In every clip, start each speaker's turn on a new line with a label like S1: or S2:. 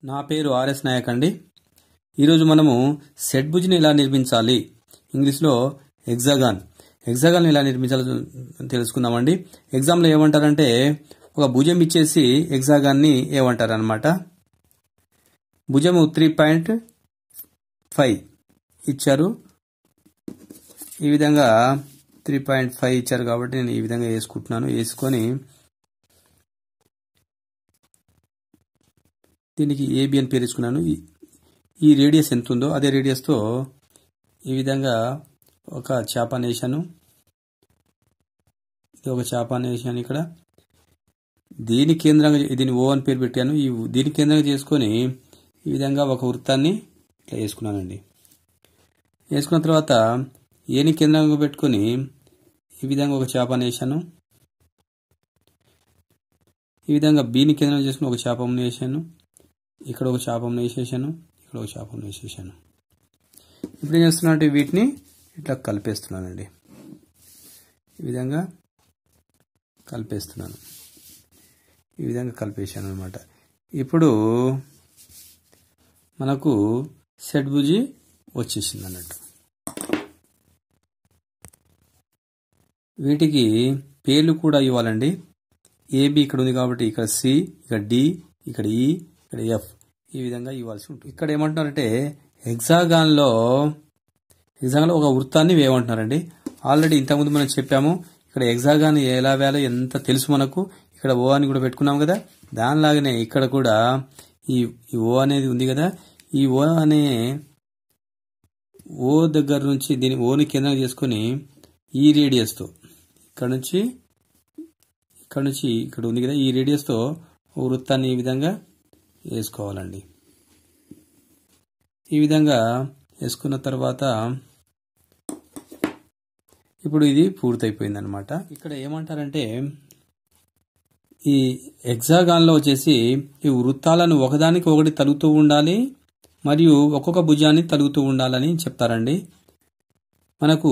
S1: నా పేరు ఆర్ఎస్ నాయక్ అండి. ఈరోజు మనము సెట్ భుజ్ని ఎలా నిర్మించాలి, ఇంగ్లీష్లో హెక్సాగాన్ ఎలా నిర్మించాలో తెలుసుకుందామండి. ఎగ్జామ్లో ఏమంటారంటే ఒక భుజం ఇచ్చేసి హెక్సాగాన్ని ఏమంటారు అనమాట. భుజము 3.5 ఇచ్చారు, ఈ విధంగా 3.5 ఇచ్చారు కాబట్టి నేను ఈ విధంగా వేసుకుంటున్నాను. వేసుకొని దీనికి ఏబి అని పేరు ఇచ్చుకున్నాను. ఈ రేడియస్ ఎంత ఉందో అదే రేడియస్తో ఈ విధంగా ఒక చాపాన్ వేసాను. ఇది ఒక చాపాన్ వేసాను. ఇక్కడ దీని కేంద్రంగా దీన్ని ఓ అని పేరు పెట్టాను. దీని కేంద్రంగా చేసుకొని ఈ విధంగా ఒక వృత్తాన్ని ఇట్లా వేసుకున్నానండి. వేసుకున్న తర్వాత ఏని కేంద్రంగా పెట్టుకొని ఈ విధంగా ఒక చాపాన్ వేసాను. ఈ విధంగా బీని కేంద్రంగా చేసుకుని ఒక చాపం వేసాను. ఇక్కడ ఒక చాపం వేసేసాను, ఇక్కడ ఒక చాపం వేసేసాను. ఇప్పుడు ఏం చేస్తున్నానంటే వీటిని ఇట్లా కలిపేస్తున్నానండి. ఈ విధంగా కలిపేస్తున్నాను. ఈ విధంగా కలిపేసాను అనమాట. ఇప్పుడు మనకు సెట్ భుజి వచ్చేసింది అన్నట్టు. వీటికి పేర్లు కూడా ఇవ్వాలండి. ఏబి ఇక్కడ ఉంది కాబట్టి ఇక్కడ సి, ఇక్కడ డి, ఇక్కడ ఈ, ఇక్కడ ఎఫ్, ఈ విధంగా ఇవ్వాల్సి ఉంటుంది. ఇక్కడ ఏమంటున్నారంటే హెక్సాగాన్లో ఒక వృత్తాన్ని వేయమంటున్నారండి. ఆల్రెడీ ఇంతకుముందు మనం చెప్పాము. ఇక్కడ హెక్సాగాన్ ఎలా వేయాలో ఎంత తెలుసు మనకు. ఇక్కడ ఓ అని కూడా పెట్టుకున్నాం కదా. దానిలాగానే ఇక్కడ కూడా ఈ ఓ అనేది ఉంది కదా. ఈ ఓ అనే ఓ దగ్గర నుంచి దీని ఓని కేంద్రంగా చేసుకొని ఈ రేడియస్తో ఇక్కడ నుంచి ఇక్కడ ఉంది కదా, ఈ రేడియస్తో వృత్తాన్ని ఈ విధంగా వేసుకోవాలండి. ఈ విధంగా వేసుకున్న తర్వాత ఇప్పుడు ఇది పూర్తయిపోయింది అనమాట. ఇక్కడ ఏమంటారంటే ఈ హెక్సాగాన్లో వచ్చేసి ఈ వృత్తాలను ఒకదానికి ఒకటి తలుగుతూ ఉండాలి మరియు ఒక్కొక్క భుజాన్ని తలుగుతూ ఉండాలని చెప్తారండి. మనకు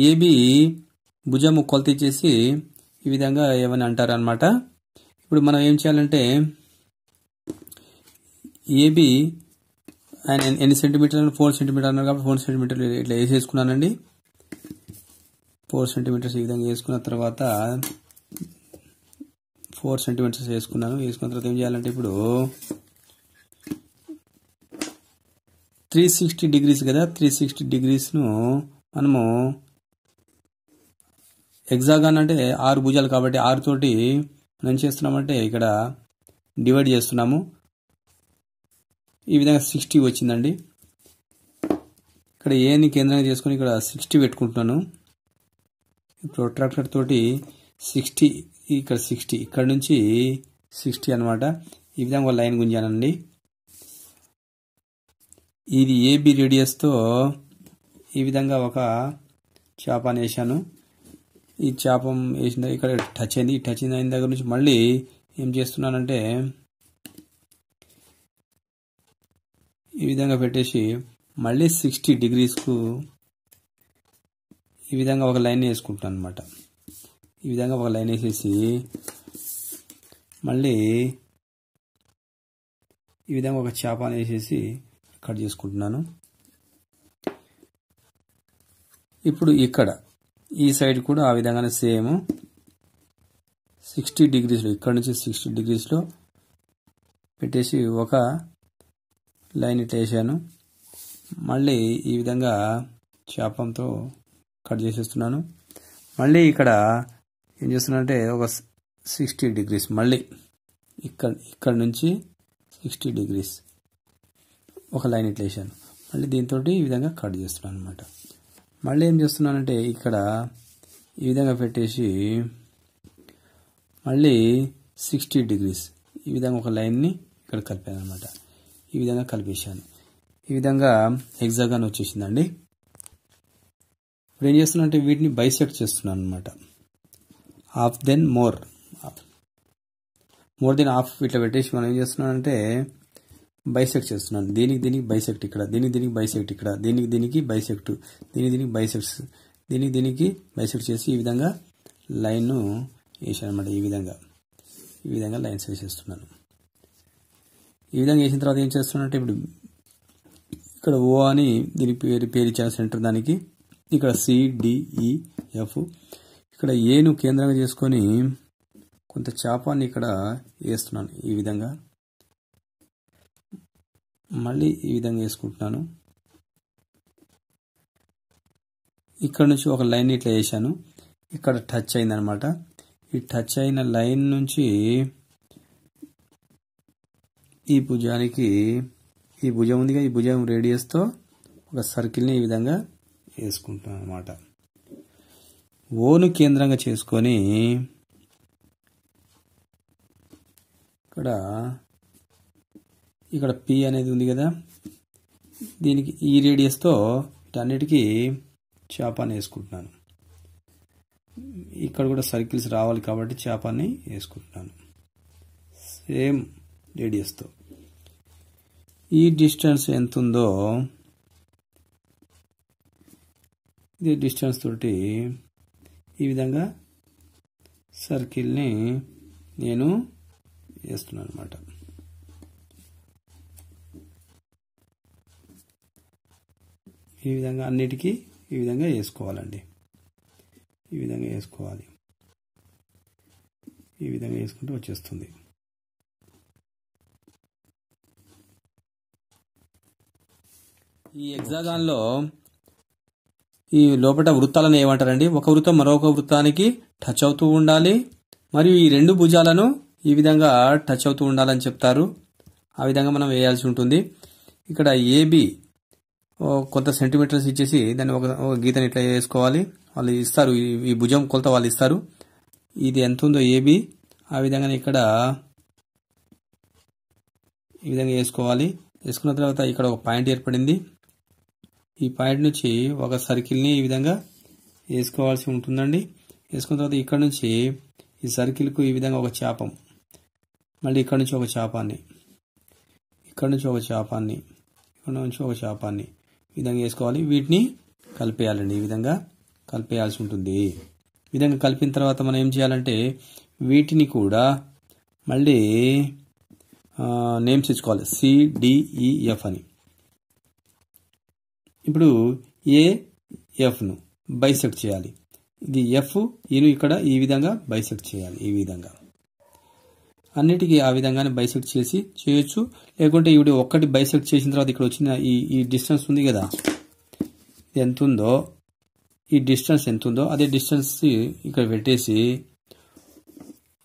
S1: ఏబి భుజము కొలత ఇచ్చేసి ఈ విధంగా ఏమని అంటారనమాట. ఇప్పుడు మనం ఏం చేయాలంటే ఏబి ఆయన ఎన్ని సెంటీమీటర్లు 4 సెంటీమీటర్ అన్నారు కాబట్టి 4 సెంటీమీటర్లు ఇట్లా వేసేసుకున్నానండి. 4 సెంటీమీటర్స్ ఈ విధంగా వేసుకున్న తర్వాత 4 సెంటీమీటర్స్ వేసుకున్నాను. వేసుకున్న తర్వాత ఏం చేయాలంటే ఇప్పుడు 360 డిగ్రీస్ కదా, 360 డిగ్రీస్ను మనము హెక్సాగాన్ అంటే 6 భుజాలు కాబట్టి 6 తోటి మనం చేస్తున్నామంటే ఇక్కడ డివైడ్ చేస్తున్నాము. ఈ విధంగా 60 వచ్చిందండి. ఇక్కడ ఏని కేంద్రంగా చేసుకుని ఇక్కడ 60 పెట్టుకుంటున్నాను. ప్రొట్రాక్టర్ తోటి 60 ఇక్కడ 60 ఇక్కడ నుంచి 60 అనమాట. ఈ విధంగా ఒక లైన్ గుంజానండి. ఇది ఏబి రేడియస్తో ఈ విధంగా ఒక చాపాన్ వేసాను. ఈ చాపం వేసిన ఇక్కడ టచ్ అయింది. ఈ టచ్ అయిన దగ్గర నుంచి మళ్ళీ ఏం చేస్తున్నానంటే ఈ విధంగా పెట్టేసి మళ్ళీ 60 డిగ్రీస్కు ఈ విధంగా ఒక లైన్ వేసుకుంటాను అనమాట. ఈ విధంగా ఒక లైన్ వేసేసి మళ్ళీ ఈ విధంగా ఒక చాపాన్ వేసేసి కట్ చేసుకుంటున్నాను. ఇప్పుడు ఇక్కడ ఈ సైడ్ కూడా ఆ విధంగానే సేమ్ 60 డిగ్రీస్లో ఇక్కడ నుంచి 60 డిగ్రీస్లో పెట్టేసి ఒక లైన్ ఇట్లా వేసాను. మళ్ళీ ఈ విధంగా చాపంతో కట్ చేసేస్తున్నాను. మళ్ళీ ఇక్కడ ఏం చేస్తున్నానంటే ఒక 60 డిగ్రీస్ మళ్ళీ ఇక్కడ నుంచి 60 డిగ్రీస్ ఒక లైన్ ఇట్లా వేసాను. మళ్ళీ దీంతో ఈ విధంగా కట్ చేస్తున్నాను అనమాట. మళ్ళీ ఏం చేస్తున్నానంటే ఇక్కడ ఈ విధంగా పెట్టేసి మళ్ళీ 60 డిగ్రీస్ ఈ విధంగా ఒక లైన్ని ఇక్కడ కలిపాను అనమాట. ఈ విధంగా కలిపేశాను. ఈ విధంగా హెక్సాగాన్ వచ్చేసిందండి. ఇప్పుడు ఏం చేస్తున్నానంటే వీటిని బైసెక్ట్ చేస్తున్నాను అనమాట. Half than more than half ఇట్లా పెట్టేసి మనం ఏం చేస్తున్నానంటే బైసెక్ట్ చేస్తున్నాను. దీనికి బైసెక్ట్ ఇక్కడ, దీనికి బైసెక్ట్ ఇక్కడ, దీనికి బైసెక్ట్, దీనికి బైసెక్ట్స్, దీనికి బైసెక్ట్ చేసి ఈ విధంగా లైన్ వేసాను అనమాట. ఈ విధంగా లైన్స్ వేసేస్తున్నాను. ఈ విధంగా వేసిన తర్వాత ఏం చేస్తున్నట్టు ఇప్పుడు ఇక్కడ ఓ అని దీని పేరు ఇచ్చాను సెంటర్ దానికి. ఇక్కడ CDEF. ఇక్కడ ఏను కేంద్రంగా చేసుకొని కొంత చాపాన్ని ఇక్కడ వేస్తున్నాను ఈ విధంగా. మళ్ళీ ఈ విధంగా వేసుకుంటున్నాను. ఇక్కడ నుంచి ఒక లైన్ ఇట్లా వేసాను. ఇక్కడ టచ్ అయిందనమాట. ఈ టచ్ అయిన లైన్ నుంచి ఈ భుజానికి, ఈ భుజం ఉందిగా, ఈ భుజం రేడియస్తో ఒక సర్కిల్ని ఈ విధంగా వేసుకుంటాను అనమాట. ఓను కేంద్రంగా చేసుకొని ఇక్కడ P అనేది ఉంది కదా, దీనికి ఈ రేడియస్తో వీటన్నిటికీ చాపాన్ని వేసుకుంటున్నాను. ఇక్కడ కూడా సర్కిల్స్ రావాలి కాబట్టి చాపాన్ని వేసుకుంటున్నాను సేమ్ రేడియస్తో. ఈ డిస్టెన్స్ ఎంత ఉందో ఇదే డిస్టెన్స్ తోటి ఈ విధంగా సర్కిల్ని నేను వేస్తున్నాను అనమాట. ఈ విధంగా అన్నిటికీ ఈ విధంగా వేసుకోవాలండి. ఈ విధంగా వేసుకోవాలి. ఈ విధంగా వేసుకుంటూ వచ్చేస్తుంది. ఈ హెక్సాగాన్లో ఈ లోపల వృత్తాలను ఏమంటారండి, ఒక వృత్తం మరొక వృత్తానికి టచ్ అవుతూ ఉండాలి, మరియు ఈ రెండు భుజాలను ఈ విధంగా టచ్ అవుతూ ఉండాలని చెప్తారు. ఆ విధంగా మనం వేయాల్సి ఉంటుంది. ఇక్కడ AB కొంత సెంటీమీటర్స్ ఇచ్చేసి దాన్ని ఒక గీతని ఇట్లా వేసుకోవాలి. వాళ్ళు ఇస్తారు, ఈ భుజం కొలత వాళ్ళు ఇస్తారు. ఇది ఎంత ఉందో AB ఆ విధంగానే ఇక్కడ ఈ విధంగా వేసుకోవాలి. వేసుకున్న తర్వాత ఇక్కడ ఒక పాయింట్ ఏర్పడింది. ఈ పాయింట్ నుంచి ఒక సర్కిల్ని ఈ విధంగా వేసుకోవాల్సి ఉంటుందండి. వేసుకున్న తర్వాత ఇక్కడ నుంచి ఈ సర్కిల్కు ఈ విధంగా ఒక చాపం, మళ్ళీ ఇక్కడ నుంచి ఒక చాపాన్ని, ఇక్కడ నుంచి ఒక చాపాన్ని, ఇక్కడ నుంచి ఒక చాపాన్ని ఈ విధంగా వేసుకోవాలి. వీటిని కలిపేయాలండి. ఈ విధంగా కలిపేయాల్సి ఉంటుంది. ఈ విధంగా కలిపిన తర్వాత మనం ఏం చేయాలంటే వీటిని కూడా మళ్ళీ నేమ్స్ ఇచ్చుకోవాలి, CDEF అని. ఇప్పుడు AFను బైసెక్ట్ చేయాలి. ఇది F ఈను ఇక్కడ ఈ విధంగా బైసెక్ట్ చేయాలి. ఈ విధంగా అన్నిటికీ ఆ విధంగానే బైసెక్ట్ చేసి చేయొచ్చు. లేకుంటే ఇప్పుడు ఒక్కటి బైసెక్ట్ చేసిన తర్వాత ఇక్కడ వచ్చిన ఈ డిస్టెన్స్ ఉంది కదా, ఇది ఎంత ఉందో, ఈ డిస్టెన్స్ ఎంత ఉందో అదే డిస్టెన్స్ ఇక్కడ పెట్టేసి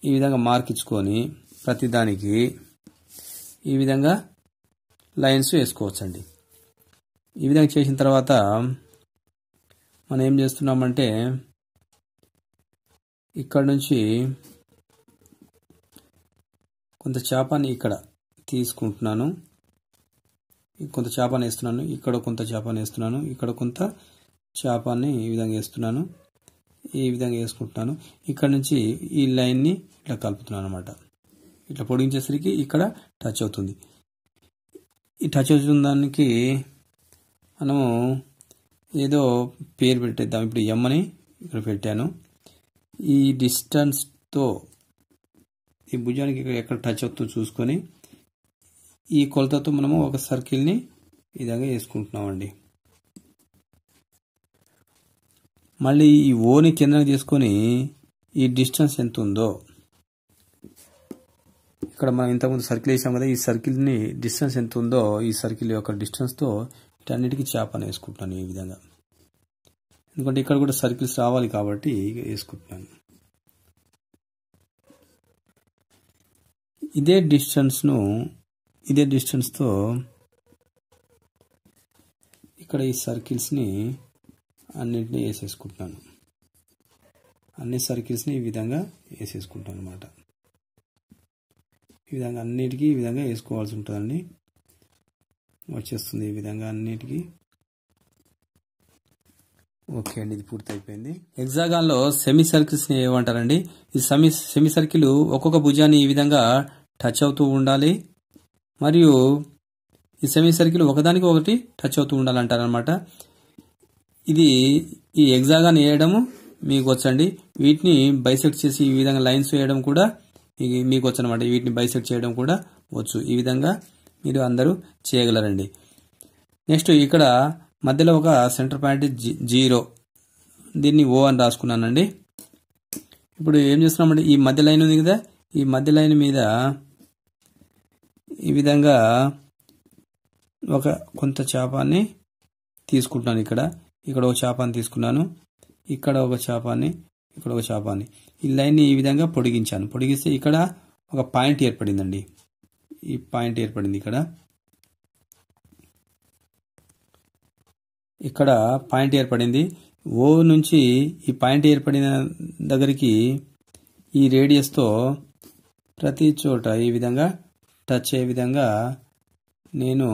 S1: ఈ విధంగా మార్క్ ఇచ్చుకొని ప్రతిదానికి ఈ విధంగా లైన్స్ వేసుకోవచ్చండి. ఈ విధంగా చేసిన తర్వాత మనం ఏం చేస్తున్నామంటే ఇక్కడ నుంచి కొంత చాపాన్ని ఇక్కడ తీసుకుంటున్నాను, కొంత చాపాన్ని వేస్తున్నాను, ఇక్కడ కొంత చాపాన్ని వేస్తున్నాను, ఇక్కడ కొంత చాపాన్ని ఈ విధంగా వేస్తున్నాను, ఈ విధంగా వేసుకుంటున్నాను. ఇక్కడ నుంచి ఈ లైన్ని ఇట్లా కలుపుతున్నాను అనమాట. ఇట్లా పొడిగించేసరికి ఇక్కడ టచ్ అవుతుంది. ఈ టచ్ అవుతున్న దానికి మనము ఏదో పేరు పెట్టేద్దాం. ఇప్పుడు M అని ఇక్కడ పెట్టాను. ఈ డిస్టెన్స్తో ఈ భుజానికి ఎక్కడ టచ్ అవుతుందో చూసుకొని ఈ కొలతతో మనము ఒక సర్కిల్ని ఈ విధంగా వేసుకుంటున్నామండి. మళ్ళీ ఈ ఓని కేంద్రంగా చేసుకొని ఈ డిస్టెన్స్ ఎంత ఉందో, ఇక్కడ మనం ఇంతకుముందు సర్కిల్ వేసాం కదా, ఈ సర్కిల్ని డిస్టెన్స్ ఎంత ఉందో ఈ సర్కిల్ యొక్క డిస్టెన్స్తో వీటన్నిటికీ చాపాన్ని వేసుకుంటున్నాను ఈ విధంగా. ఎందుకంటే ఇక్కడ కూడా సర్కిల్స్ రావాలి కాబట్టి వేసుకుంటున్నాను. ఇదే డిస్టెన్స్తో ఇక్కడ ఈ సర్కిల్స్ని అన్నింటినీ వేసేసుకుంటున్నాను. అన్ని సర్కిల్స్ని ఈ విధంగా వేసేసుకుంటాను అనమాట. ఈ విధంగా అన్నిటికీ ఈ విధంగా వేసుకోవాల్సి ఉంటుందండి. వచ్చేస్తుంది ఈ విధంగా అన్నిటికీ. ఓకే అండి, ఇది పూర్తయిపోయింది. హెక్సాగాన్లో సెమీ సర్కిల్స్ని ఏమంటారండి? ఈ సెమీ సర్కిల్ ఒక్కొక్క భుజాన్ని ఈ విధంగా టచ్ అవుతూ ఉండాలి, మరియు ఈ సెమీ సర్కిల్ ఒకదానికి ఒకటి టచ్ అవుతూ ఉండాలంటారనమాట. ఇది ఈ హెక్సాగాన్ వేయడము మీకు వచ్చండి. వీటిని బైసెక్ట్ చేసి ఈ విధంగా లైన్స్ వేయడం కూడా మీకు వచ్చు అనమాట. వీటిని బైసెక్ట్ చేయడం కూడా వచ్చు. ఈ విధంగా మీరు అందరూ చేయగలరండి. నెక్స్ట్ ఇక్కడ మధ్యలో ఒక సెంటర్ పాయింట్ 0, దీన్ని O అని రాసుకున్నానండి. ఇప్పుడు ఏం చేస్తున్నామంటే ఈ మధ్య లైన్ ఉంది కదా, ఈ మధ్య లైన్ మీద ఈ విధంగా ఒక కొంత చాపాన్ని తీసుకుంటున్నాను. ఇక్కడ ఒక చాపాన్ని తీసుకున్నాను, ఇక్కడ ఒక చాపాన్ని, ఇక్కడ ఒక చాపాన్ని, ఈ లైన్ని ఈ విధంగా పొడిగించాను. పొడిగిస్తే ఇక్కడ ఒక పాయింట్ ఏర్పడిందండి. ఈ పాయింట్ ఏర్పడింది. ఇక్కడ పాయింట్ ఏర్పడింది. O నుంచి ఈ పాయింట్ ఏర్పడిన దగ్గరికి ఈ రేడియస్తో ప్రతి చోట ఈ విధంగా టచ్ అయ్యే విధంగా నేను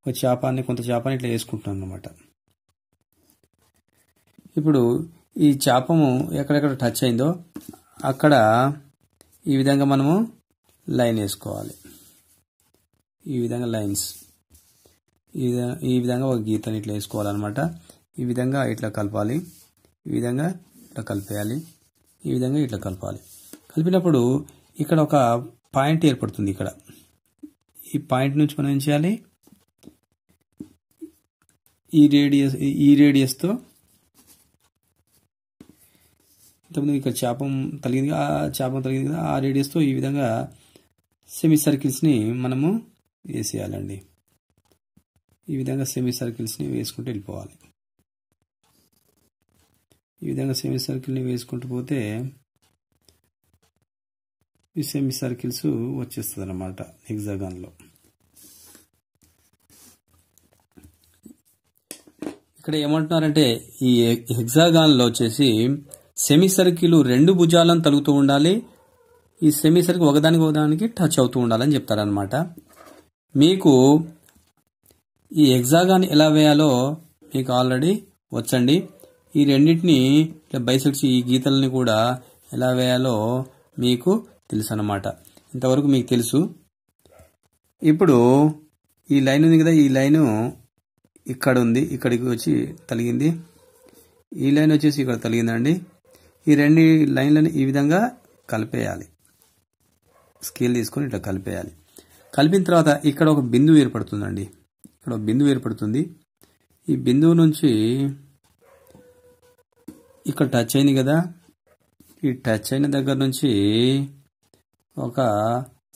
S1: ఒక చాపాన్ని, కొంత చాపాన్ని ఇట్లా వేసుకుంటున్నాను అన్నమాట. ఇప్పుడు ఈ చాపము ఎక్కడెక్కడ టచ్ అయిందో అక్కడ ఈ విధంగా మనము లైన్ వేసుకోవాలి. ఈ విధంగా లైన్స్ ఈ విధంగా ఒక గీతని ఇట్లా వేసుకోవాలన్నమాట. ఈ విధంగా ఇట్లా కలపాలి, ఈ విధంగా ఇట్లా కలిపేయాలి, ఈ విధంగా ఇట్లా కలపాలి. కలిపినప్పుడు ఇక్కడ ఒక పాయింట్ ఏర్పడుతుంది. ఈ పాయింట్ నుంచి మనం ఏం చేయాలి, ఈ రేడియస్తో ఇంతకుముందు ఇక్కడ చాపం తగిలింది కదా, ఆ రేడియస్తో ఈ విధంగా సెమీ సర్కిల్స్ని మనము వేసేయాలండి. ఈ విధంగా సెమీ సర్కిల్స్ని వేసుకుంటూ వెళ్ళిపోవాలి. ఈ విధంగా సెమీ సర్కిల్ని వేసుకుంటూ పోతే ఈ సెమీ సర్కిల్స్ వచ్చేస్తుంది అన్నమాట హెక్సాగాన్లో. ఇక్కడ ఏమంటున్నారంటే ఈ హెక్సాగాన్లో వచ్చేసి సెమీ సర్కిల్ 2 భుజాలను తలుగుతూ ఉండాలి. ఈ సెమీ సర్కిల్ ఒకదానికి టచ్ అవుతూ ఉండాలని చెప్తారనమాట. మీకు ఈ హెక్సాగాన్ ఎలా వేయాలో మీకు ఆల్రెడీ వచ్చండి. ఈ రెండింటిని బైసెక్ట్స్, ఈ గీతలని కూడా ఎలా వేయాలో మీకు తెలుసు అన్నమాట. ఇంతవరకు మీకు తెలుసు. ఇప్పుడు ఈ లైన్ ఉంది కదా, ఈ లైను ఇక్కడ ఉంది, ఇక్కడికి వచ్చి తగిలింది. ఈ లైన్ వచ్చేసి ఇక్కడ తగిలిందండి. ఈ 2 లైన్లను ఈ విధంగా కలిపేయాలి. స్కేల్ తీసుకొని ఇట్లా కలిపేయాలి. కలిపిన తర్వాత ఇక్కడ ఒక బిందువు ఏర్పడుతుందండి. ఇక్కడ ఒక బిందువు ఏర్పడుతుంది. ఈ బిందువు నుంచి ఇక్కడ టచ్ అయింది కదా, ఈ టచ్ అయిన దగ్గర నుంచి ఒక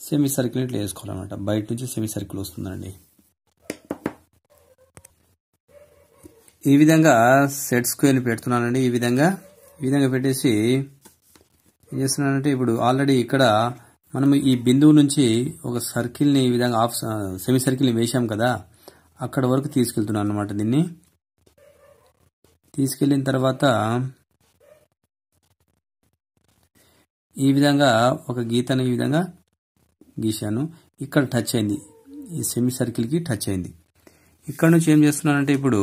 S1: సెమీ సర్కిల్ ఇట్లా వేసుకోవాలన్నమాట. బయట నుంచి సెమీ సర్కిల్ వస్తుందండి. ఈ విధంగా సెట్ స్క్వేర్ని పెడుతున్నానండి. ఈ విధంగా పెట్టేసి ఏం చేస్తున్నానంటే, ఇప్పుడు ఆల్రెడీ ఇక్కడ మనం ఈ బిందువు నుంచి ఒక సర్కిల్ని ఈ విధంగా సెమీ సర్కిల్ని వేసాం కదా, అక్కడ వరకు తీసుకెళ్తున్నాను అన్నమాట. దీన్ని తీసుకెళ్ళిన తర్వాత ఈ విధంగా ఒక గీతను ఈ విధంగా గీశాను. ఇక్కడ టచ్ అయింది, ఈ సెమీ సర్కిల్కి టచ్ అయింది. ఇక్కడ నుంచి ఏం చేస్తున్నానంటే, ఇప్పుడు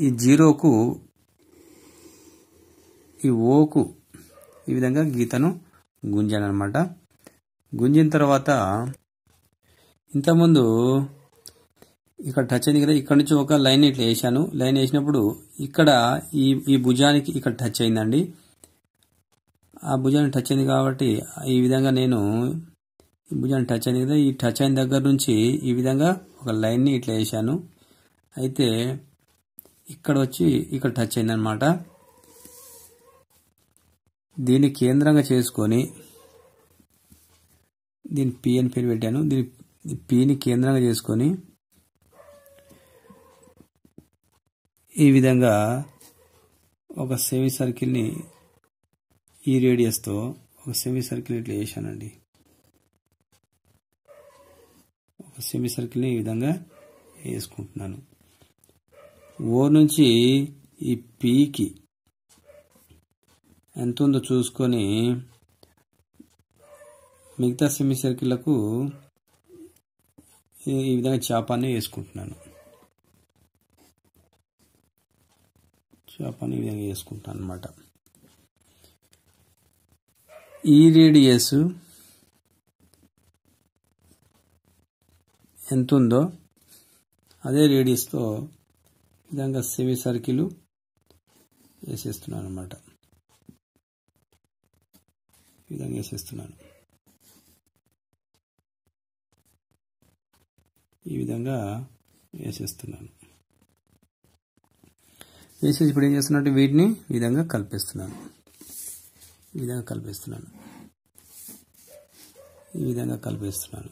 S1: ఈ 0కు ఈ Oకు ఈ విధంగా గీతను గుంజాను అనమాట. గుంజిన తర్వాత ఇంతకుముందు ఇక్కడ టచ్ అయింది కదా, ఇక్కడ నుంచి ఒక లైన్ ఇట్లా వేసాను. లైన్ వేసినప్పుడు ఇక్కడ ఈ భుజానికి ఇక్కడ టచ్ అయిందండి. ఆ భుజానికి టచ్ అయింది కాబట్టి ఈ విధంగా నేను ఈ భుజానికి టచ్ అయింది కదా, ఈ టచ్ అయిన దగ్గర నుంచి ఈ విధంగా ఒక లైన్ని ఇట్లా వేసాను. అయితే ఇక్కడ వచ్చి ఇక్కడ టచ్ అయిందనమాట. దీన్ని కేంద్రంగా చేసుకొని దీన్ని P అని పేరు పెట్టాను. దీన్ని Pని కేంద్రంగా చేసుకొని ఈ విధంగా ఒక సెమీ సర్కిల్ని ఈ రేడియస్తో ఒక సెమీ సర్కిల్ ఇట్లా వేసానండి. ఒక సెమీ సర్కిల్ని ఈ విధంగా వేసుకుంటున్నాను. O నుంచి ఈ Pకి ఎంత ఉందో చూసుకొని మిగతా సెమీ సర్కిళ్లకు ఈ విధంగా చాపాన్ని వేసుకుంటున్నాను. చాపాన్ని ఈ విధంగా వేసుకుంటాను అన్నమాట. ఈ రేడియస్ ఎంత ఉందో అదే రేడియస్తో ఈ విధంగా సెమీ సర్కిల్ వేసేస్తున్నాను అన్నమాట. ఈ విధంగా వేసేస్తున్నాను. ఈ విధంగా వేసేస్తున్నాను. వేసేసి ఇప్పుడు ఏం చేస్తున్నట్టు వీటిని ఈ విధంగా కలిపేస్తున్నాను. ఈ విధంగా కలిపేస్తున్నాను. ఈ విధంగా కలిపేస్తున్నాను.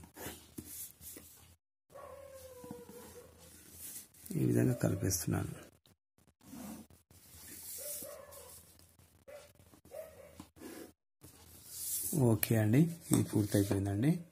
S1: ఈ విధంగా కలిపేస్తున్నాను. ఓకే అండి, ఇది పూర్తయిపోయిందండి.